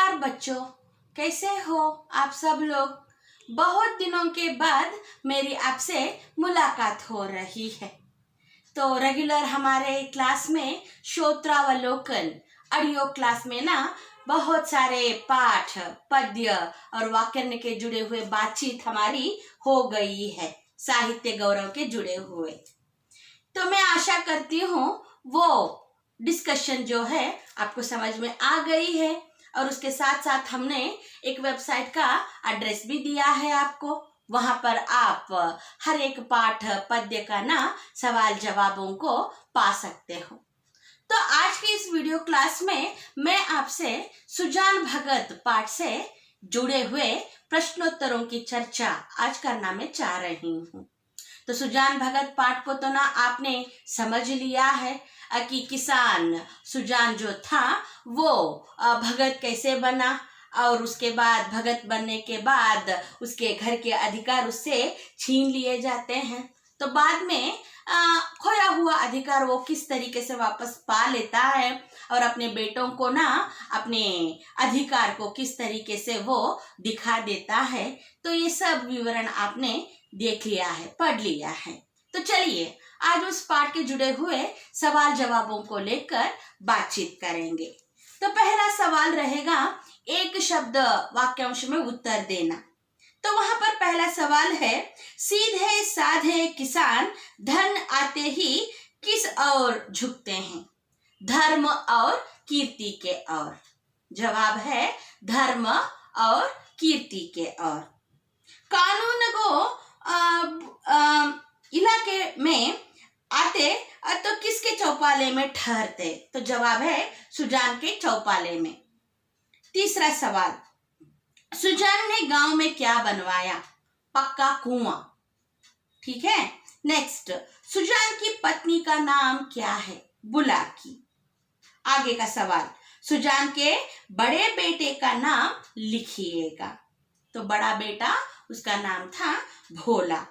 नमस्कार बच्चों, कैसे हो आप सब लोग। बहुत दिनों के बाद मेरी आपसे मुलाकात हो रही है। तो रेगुलर हमारे क्लास में श्रोत्रावलोकन ऑडियो क्लास में ना बहुत सारे पाठ, पद्य और वाक्यार्थ के जुड़े हुए बातचीत हमारी हो गई है, साहित्य गौरव के जुड़े हुए। तो मैं आशा करती हूँ वो डिस्कशन जो है आपको समझ में आ गई है, और उसके साथ साथ हमने एक वेबसाइट का एड्रेस भी दिया है आपको। वहां पर आप हर एक पाठ पद्य का ना सवाल जवाबों को पा सकते हो। तो आज की इस वीडियो क्लास में मैं आपसे सुजान भगत पाठ से जुड़े हुए प्रश्नोत्तरों की चर्चा आज करना मैं चाह रही हूँ। तो सुजान भगत पाठ को तो ना आपने समझ लिया है कि किसान सुजान जो था वो भगत कैसे बना, और उसके बाद भगत बनने के बाद उसके घर के अधिकार उससे छीन लिए जाते हैं। तो बाद में खोया हुआ अधिकार वो किस तरीके से वापस पा लेता है, और अपने बेटों को ना अपने अधिकार को किस तरीके से वो दिखा देता है। तो ये सब विवरण आपने देख लिया है, पढ़ लिया है। तो चलिए आज उस पाठ के जुड़े हुए सवाल जवाबों को लेकर बातचीत करेंगे। तो पहला सवाल रहेगा एक शब्द वाक्यांश में उत्तर देना। तो वहां पर पहला सवाल है, सीधे साधे किसान धन आते ही किस ओर झुकते हैं? धर्म और कीर्ति के ओर। जवाब है धर्म और कीर्ति के ओर। कानून को इलाके में आते तो किसके चौपाले में ठहरते? तो जवाब है सुजान के चौपाले में। तीसरा सवाल, सुजान ने गांव में क्या बनवाया? पक्का कुआं। ठीक है। नेक्स्ट, सुजान की पत्नी का नाम क्या है? बुलाकी। आगे का सवाल, सुजान के बड़े बेटे का नाम लिखिएगा। तो बड़ा बेटा उसका नाम था भोला।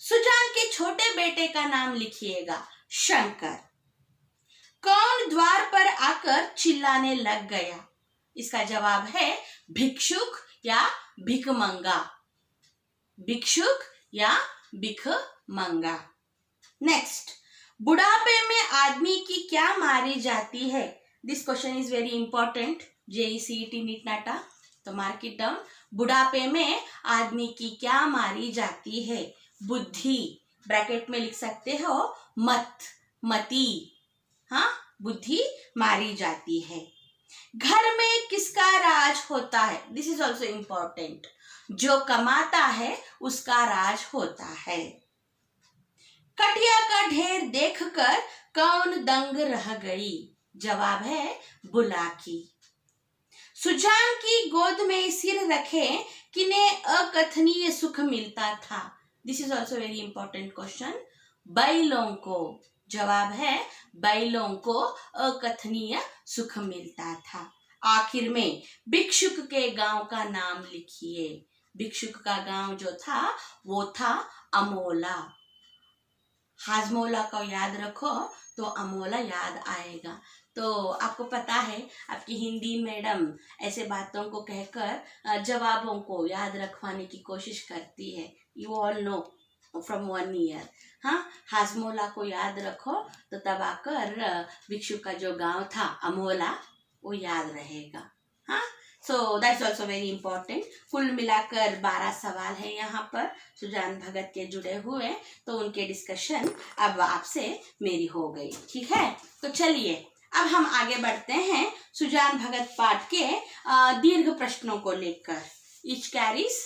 सुजान के छोटे बेटे का नाम लिखिएगा, शंकर। कौन द्वार पर आकर चिल्लाने लग गया? इसका जवाब है भिक्षुक या भिखमंगा। भिक्षुक या भिखमंगा। नेक्स्ट, बुढ़ापे में आदमी की क्या मारी जाती है? This question is very important, JEE CET NEET NATA. तो मार्क इट डाउन। बुढ़ापे में आदमी की क्या मारी जाती है? बुद्धि। ब्रैकेट में लिख सकते हो मत, मति। हाँ, बुद्धि मारी जाती है। घर में किसका राज होता है? This is also important. जो कमाता है उसका राज होता है। कटिया का ढेर देखकर कौन दंग रह गई? जवाब है बुलाकी। सुजान की गोद में सिर रखे किन्हें अकथनीय सुख मिलता था? This is also very important question. बैलों को। जवाब है बैलों को अकथनीय सुख मिलता था। आखिर में भिक्षुक के गांव का नाम लिखिए। भिक्षुक का गांव जो था वो था अमोला। हाजमोला को याद रखो तो अमोला याद आएगा। तो आपको पता है आपकी हिंदी मैडम ऐसे बातों को कहकर जवाबों को याद रखवाने की कोशिश करती है। You all know from 1 year. हाँ, हाजमोला को याद रखो तो तब आकर भिक्षुक का जो गांव था अमोला वो याद रहेगा। हाँ, so that's also very important. कुल मिलाकर 12 सवाल है यहाँ पर सुजान भगत के जुड़े हुए। तो उनके डिस्कशन अब आपसे मेरी हो गई। ठीक है। तो चलिए अब हम आगे बढ़ते हैं सुजान भगत पाठ के दीर्घ प्रश्नों को लेकर। Each carries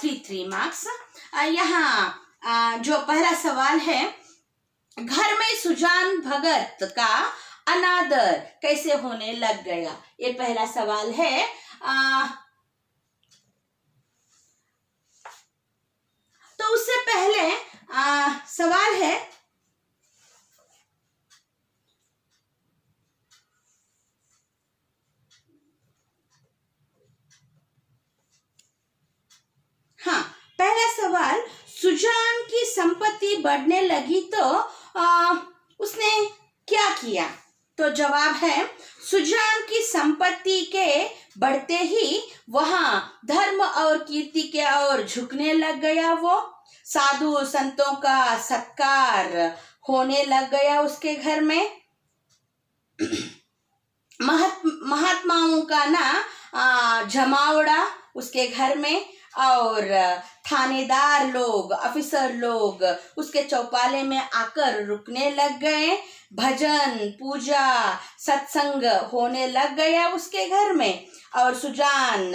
3 marks. यहाँ जो पहला सवाल है, घर में सुजान भगत का अनादर कैसे होने लग गया? ये पहला सवाल है। तो उससे पहले सवाल है, हाँ, पहला सवाल, सुजान की संपत्ति बढ़ने लगी तो उसने क्या किया? तो जवाब है सुजान की संपत्ति के बढ़ते ही वहां धर्म और कीर्ति के ओर झुकने लग गया। वो साधु संतों का सत्कार होने लग गया उसके घर में। महात्माओं का ना जमावड़ा उसके घर में, और थानेदार लोग, अफसर लोग उसके चौपाले में आकर रुकने लग गए। भजन पूजा सत्संग होने लग गया उसके घर में। और सुजान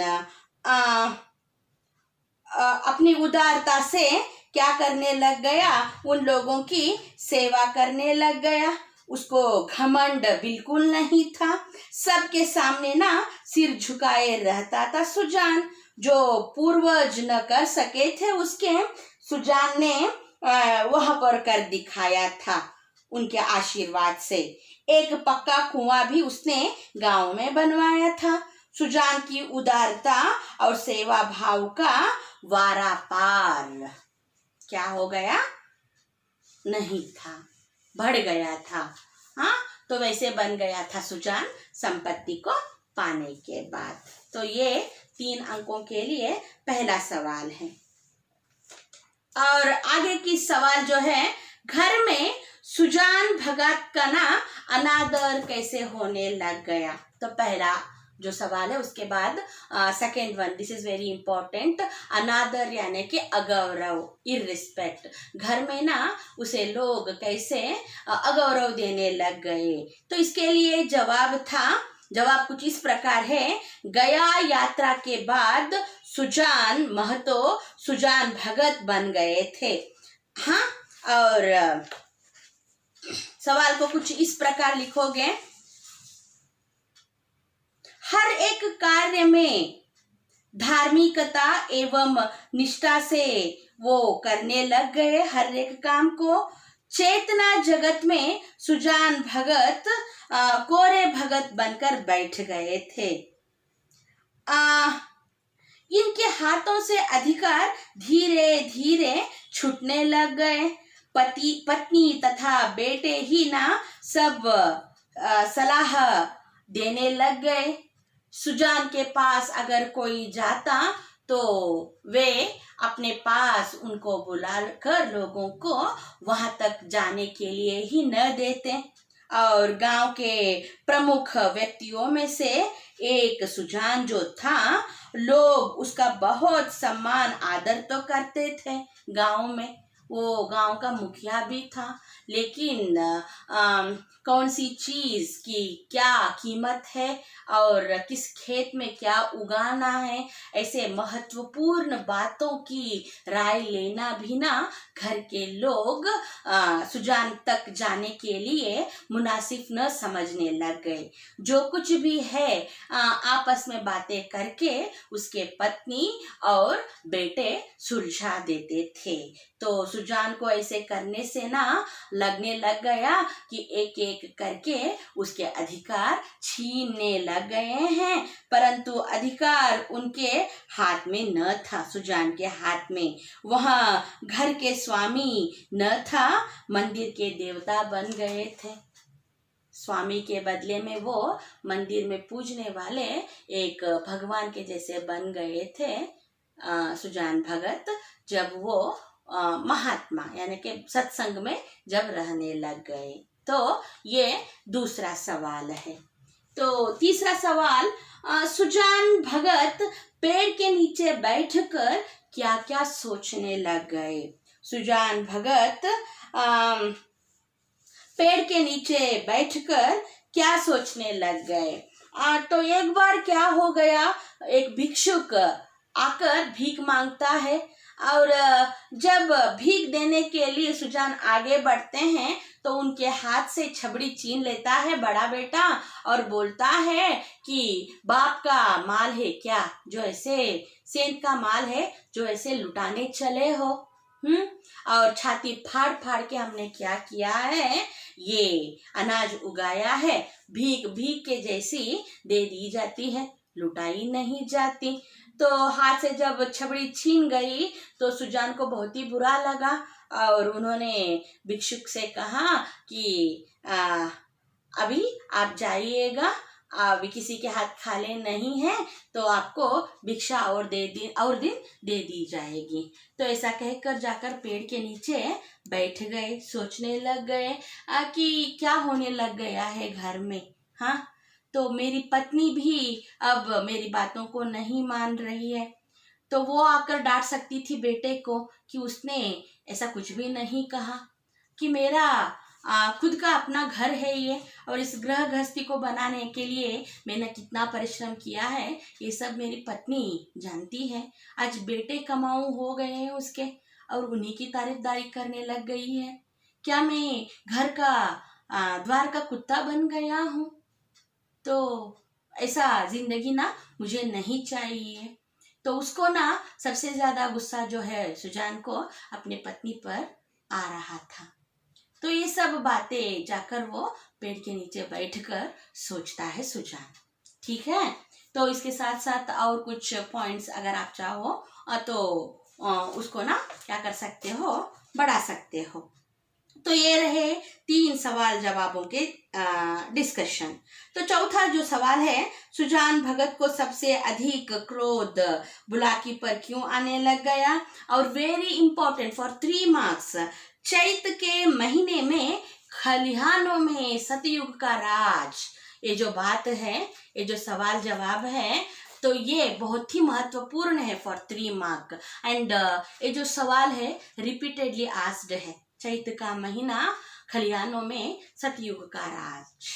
अपनी उदारता से क्या करने लग गया, उन लोगों की सेवा करने लग गया। उसको घमंड बिल्कुल नहीं था। सबके सामने ना सिर झुकाए रहता था सुजान, जो पूर्वज न कर सके थे उसके, सुजान ने वह पर कर दिखाया था उनके आशीर्वाद से। एक पक्का कुआं भी उसने गांव में बनवाया था। सुजान की उदारता और सेवा भाव का वारा पार क्या हो गया, नहीं था, बढ़ गया था। हाँ, तो वैसे बन गया था सुजान संपत्ति को पाने के बाद। तो ये 3 अंकों के लिए पहला सवाल है। और आगे की सवाल जो है, घर में सुजान भगत का ना अनादर कैसे होने लग गया। तो पहला जो सवाल है, उसके बाद second one, this is very important, अनादर यानी कि अगौरव, इररिस्पेक्ट। घर में ना उसे लोग कैसे अगौरव देने लग गए। तो इसके लिए जवाब कुछ इस प्रकार है। गया यात्रा के बाद सुजान महतो सुजान भगत बन गए थे। हाँ, और सवाल को कुछ इस प्रकार लिखोगे, हर एक कार्य में धार्मिकता एवं निष्ठा से वो करने लग गए हर एक काम को। चेतना जगत में सुजान भगत कोरे भगत बनकर बैठ गए थे। इनके हाथों से अधिकार धीरे धीरे छूटने लग गए। पति पत्नी तथा बेटे ही ना सब सलाह देने लग गए। सुजान के पास अगर कोई जाता तो वे अपने पास उनको बुलाकर लोगों को वहां तक जाने के लिए ही न देते। और गांव के प्रमुख व्यक्तियों में से एक सुजान जो था, लोग उसका बहुत सम्मान आदर तो करते थे गांव में। वो गांव का मुखिया भी था, लेकिन कौन सी चीज की क्या कीमत है और किस खेत में क्या उगाना है, ऐसे महत्वपूर्ण बातों की राय लेना भी ना घर के लोग सुजान तक जाने के लिए मुनासिब न समझने लग गए। जो कुछ भी है आपस में बातें करके उसके पत्नी और बेटे सुलझा देते थे। तो सुजान को ऐसे करने से ना लगने लग गया कि एक एक करके उसके अधिकार छीनने लग गए हैं, परंतु अधिकार उनके हाथ में न था, सुजान के हाथ में। वह घर के स्वामी न था, मंदिर के देवता बन गए थे। स्वामी के बदले में वो मंदिर में पूजने वाले एक भगवान के जैसे बन गए थे सुजान भगत, जब वो महात्मा यानी कि सत्संग में जब रहने लग गए। तो ये दूसरा सवाल है। तो तीसरा सवाल, सुजान भगत पेड़ के नीचे बैठकर क्या क्या सोचने लग गए। सुजान भगत पेड़ के नीचे बैठकर क्या सोचने लग गए। तो एक बार क्या हो गया, एक भिक्षुक आकर भीख मांगता है, और जब भीख देने के लिए सुजान आगे बढ़ते हैं तो उनके हाथ से छबड़ी छीन लेता है बड़ा बेटा, और बोलता है कि बाप का माल है क्या, जो ऐसे सेंध का माल है जो ऐसे लुटाने चले हो। और छाती फाड़ फाड़ के हमने क्या किया है, ये अनाज उगाया है, भीख भीख के जैसी दे दी जाती है, लुटाई नहीं जाती। तो हाथ से जब छबड़ी छीन गई तो सुजान को बहुत ही बुरा लगा, और उन्होंने भिक्षुक से कहा कि अभी आप जाइएगा अभी किसी के हाथ खाले नहीं है तो आपको भिक्षा और दिन दे दी जाएगी। तो ऐसा कहकर जाकर पेड़ के नीचे बैठ गए, सोचने लग गए कि क्या होने लग गया है घर में। हाँ, तो मेरी पत्नी भी अब मेरी बातों को नहीं मान रही है। तो वो आकर डांट सकती थी बेटे को कि उसने ऐसा कुछ भी नहीं कहा, कि मेरा खुद का अपना घर है ये, और इस गृह गृहस्थी को बनाने के लिए मैंने कितना परिश्रम किया है ये सब मेरी पत्नी जानती है। आज बेटे कमाऊ हो गए हैं उसके और उन्हीं की तारीफदारी करने लग गई है। क्या मैं घर का द्वार का कुत्ता बन गया हूँ? तो ऐसा जिंदगी ना मुझे नहीं चाहिए। तो उसको ना सबसे ज्यादा गुस्सा जो है सुजान को अपने पत्नी पर आ रहा था। तो ये सब बातें जाकर वो पेड़ के नीचे बैठकर सोचता है सुजान। ठीक है, तो इसके साथ साथ और कुछ पॉइंट्स अगर आप चाहो तो उसको ना क्या कर सकते हो, बढ़ा सकते हो। तो ये रहे 3 सवाल जवाबों के डिस्कशन। तो चौथा जो सवाल है, सुजान भगत को सबसे अधिक क्रोध बुलाकी पर क्यों आने लग गया? और वेरी इंपॉर्टेंट फॉर 3 मार्क्स, चैत के महीने में खलिहानों में सतयुग का राज। ये जो बात है, ये जो सवाल जवाब है, तो ये बहुत ही महत्वपूर्ण है फॉर 3 मार्क। एंड ये जो सवाल है रिपीटेडली आस्क्ड है, चैत का महीना खलिहानों में सतयुग का राज।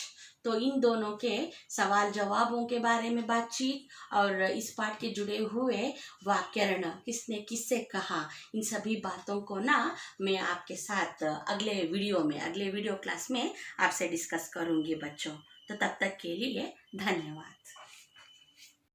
तो इन दोनों के सवाल जवाबों के बारे में बातचीत और इस पाठ के जुड़े हुए व्याकरण किसने किससे कहा, इन सभी बातों को ना मैं आपके साथ अगले वीडियो क्लास में आपसे डिस्कस करूंगी बच्चों। तो तब तक के लिए धन्यवाद।